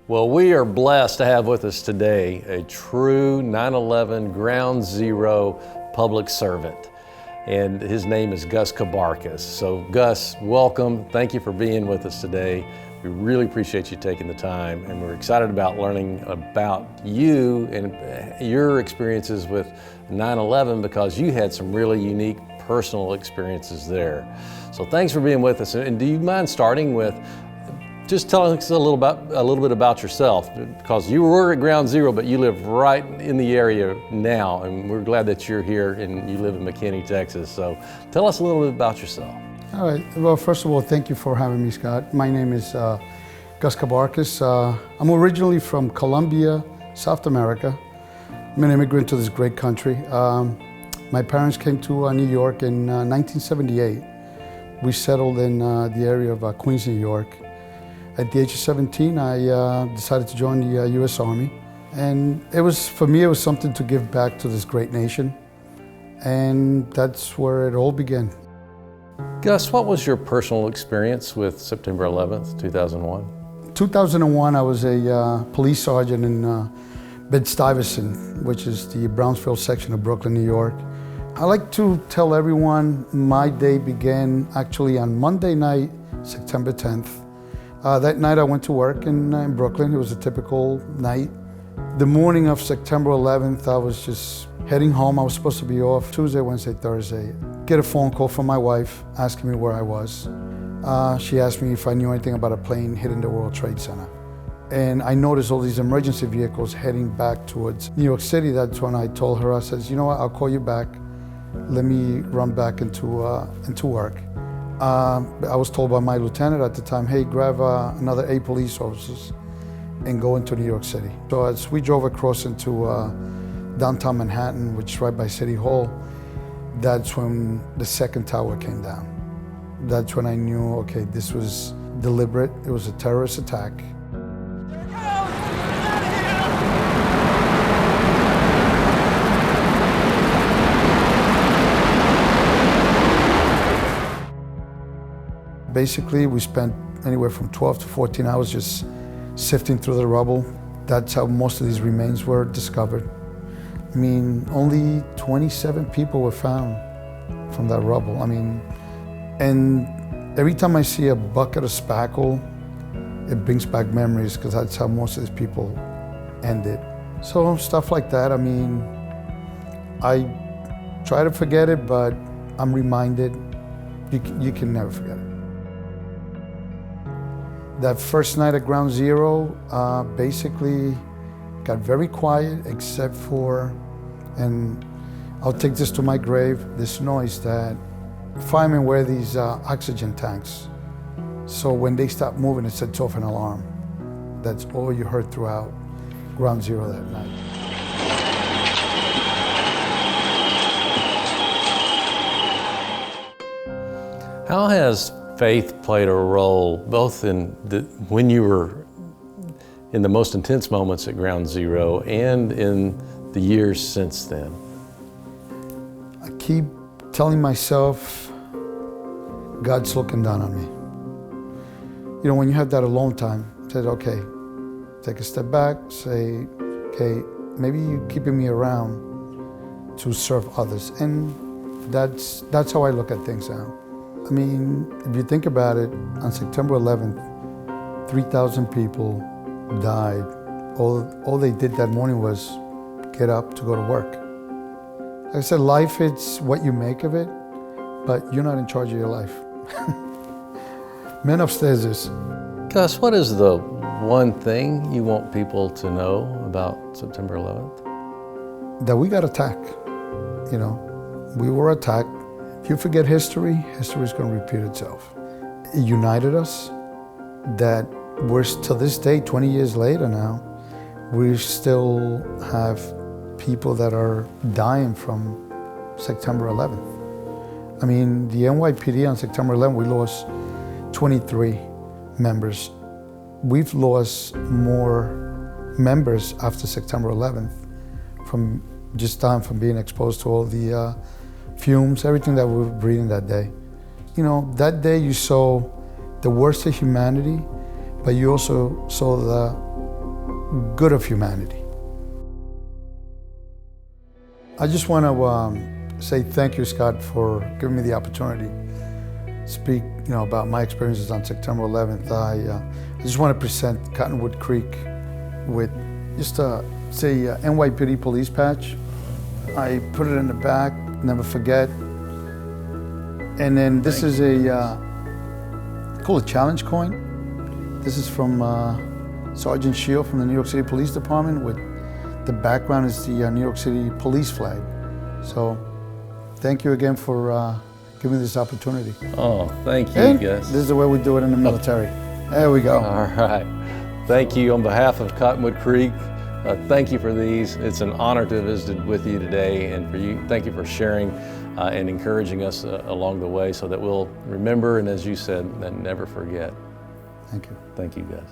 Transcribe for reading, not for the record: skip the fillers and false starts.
Well, we are blessed to have with us today a true 9/11 Ground Zero public servant, and his name is Gus Cabarcas. So Gus, welcome. Thank you for being with us today. We really appreciate you taking the time, and we're excited about learning about you and your experiences with 9/11 because you had some really unique personal experiences there. So thanks for being with us. And do you mind starting with just telling us a little bit about yourself, because you were at Ground Zero, but you live right in the area now, and we're glad that you're here and you live in McKinney, Texas. So tell us a little bit about yourself. All right. Well, first of all, thank you for having me, Scott. My name is Gus Cabarcas. I'm originally from Colombia, South America. I'm an immigrant to this great country. My parents came to New York in 1978. We settled in the area of Queens, New York. At the age of 17, I decided to join the U.S. Army. And for me, it was something to give back to this great nation. And that's where it all began. Gus, what was your personal experience with September 11th, 2001? 2001, I was a police sergeant in Bed-Stuyvesant, which is the Brownsville section of Brooklyn, New York. I like to tell everyone my day began actually on Monday night, September 10th. That night I went to work in Brooklyn. It was a typical night. The morning of September 11th, I was just heading home. I was supposed to be off Tuesday, Wednesday, Thursday. Get a phone call from my wife asking me where I was. She asked me if I knew anything about a plane hitting the World Trade Center. And I noticed all these emergency vehicles heading back towards New York City. That's when I told her, I said, you know what, I'll call you back. Let me run back into work. I was told by my lieutenant at the time, hey, grab another 8 police officers and go into New York City. So as we drove across into downtown Manhattan, which is right by City Hall, that's when the second tower came down. That's when I knew, okay, this was deliberate. It was a terrorist attack. Basically, we spent anywhere from 12 to 14 hours just sifting through the rubble. That's how most of these remains were discovered. I mean, only 27 people were found from that rubble. I mean, and every time I see a bucket of spackle, it brings back memories because that's how most of these people ended. So stuff like that, I mean, I try to forget it, but I'm reminded you can never forget it. That first night at Ground Zero, basically got very quiet except for, and I'll take this to my grave, this noise that firemen wear these oxygen tanks. So when they stop moving, it sets off an alarm. That's all you heard throughout Ground Zero that night. How has faith played a role both in when you were in the most intense moments at Ground Zero and in the years since then? I keep telling myself, God's looking down on me. You know, when you have that alone time, say, okay, take a step back, say, okay, maybe you're keeping me around to serve others. And that's how I look at things now. I mean, if you think about it, on September 11th, 3,000 people died. All they did that morning was get up to go to work. Like I said, life, it's what you make of it, but you're not in charge of your life. Men upstairs is. Gus, what is the one thing you want people to know about September 11th? That we got attacked. You know, we were attacked. If you forget history, history is going to repeat itself. It united us, that we're to this day, 20 years later now, we still have people that are dying from September 11th. I mean, the NYPD on September 11th, we lost 23 members. We've lost more members after September 11th from just dying from being exposed to all the fumes, everything that we were breathing that day. You know, that day you saw the worst of humanity, but you also saw good of humanity. I just want to say thank you, Scott, for giving me the opportunity to speak, about my experiences on September 11th. I just want to present Cottonwood Creek with just a NYPD police patch. I put it in the back, never forget. And then this is called a challenge coin. This is from Sergeant Shield from the New York City Police Department. With the background is the New York City police flag. So thank you again for giving me this opportunity. Oh, thank you, And Gus. this is the way we do it in the military. There we go. All right. Thank you on behalf of Cottonwood Creek. Thank you for these. It's an honor to have visited with you today, and thank you for sharing and encouraging us along the way so that we'll remember and, as you said, never forget. Thank you. Thank you, Gus.